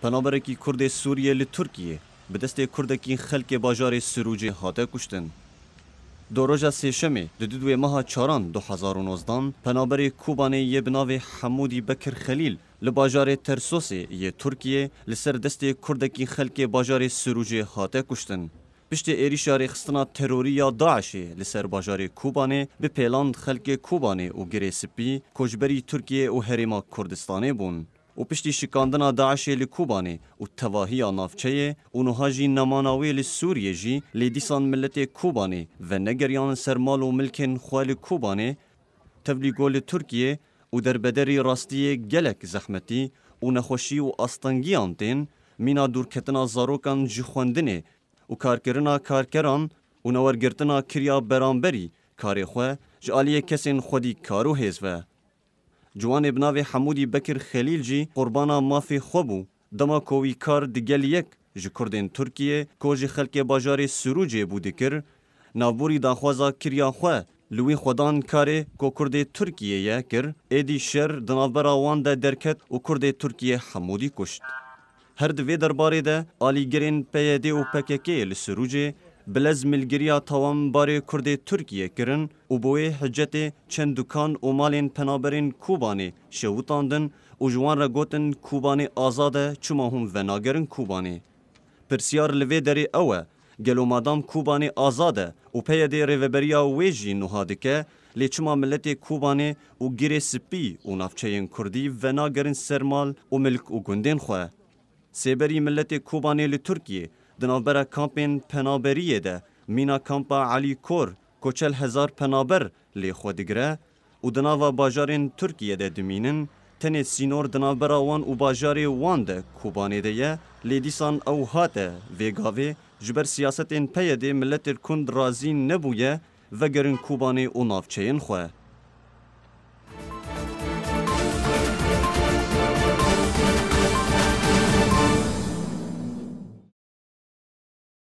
پنابرکی کرد سوریه لی ترکیه به دست کردکی خلک باجار سروجی هاته کشتن. دو روز سهشنبه دو ماه چهاران 2019 پنابر کوبانه یه بناو حمودی بکر خلیل لباجار ترسوس یه ترکیه لسر دست کردکی خلک باجار سروجی هاته کشتن. پشت ایریشا رخصتنا تروری یا داعشه لسر باجار کوبانه به پیلاند خلک کوبانه و گره سپی کجبری ترکیه و هرما کردستانه بون. و پشتی شکاندنا داعش لکوبانه و تواهی نافچه و نهاجی نماناوی لسوریه جی لیدیسان ملت کوبانه و نگریان سرمال و ملکن خوال کوبانه تبلیغو لترکیه و در بدری راستی گلک زحمتی و نخوشی و استنگیان تین مینا دورکتنا زاروکان جخوندنه و کارکرنا کارکران و نورگرتنا کریا برانبری کاری خواه جالیه کسین خودی کارو هزوه. جوان بناوی حمودی بکر خلیل جی قربانا مافی خوبو دما کوی کار دیگل یک جی کردین ترکیه کوجی خلک باجار سروجی بودی کر نابوری دانخوازا کریا خواه لوی خودان کاره کو کرد ترکیه یا کر ایدی شر دنابرا وان ده درکت و کرد ترکیه حمودی کشت. هر دوی درباره ده آلیگرین پیده و پککی لسروجی بلز ملگریا تمام باره کرد ترکیه کرن و بوی حجت چند دکان و مالین پنابرین کوبانه شوتاندن و جوان را گوتن کوبانه آزاده چما هم وناگرن کوبانه. پرسیار لوی داری اوه گلو مادام کوبانه آزاده و پیده ریوبریا ویجی نهادکه لی چما ملت کوبانه و گیره سپی و نافچهین کردی وناگرن سرمال و ملک و گندین خواه. سیبری ملت کوبانه لی ترکیه دنابرا کامپین پنابریه ده مینا کامپا علی کور کوچل 1000 پنابر لی خودگره و دناوا باجارین ترکیه ده دمینن تنه سینور دنابرا وان و باجاری وان ده کوبانه ده یه لی دیسان او هاته ویگاوه جبر سیاستین پیده ملت کند رازی نبویه و گرن کوبانه و نافچهین خواه.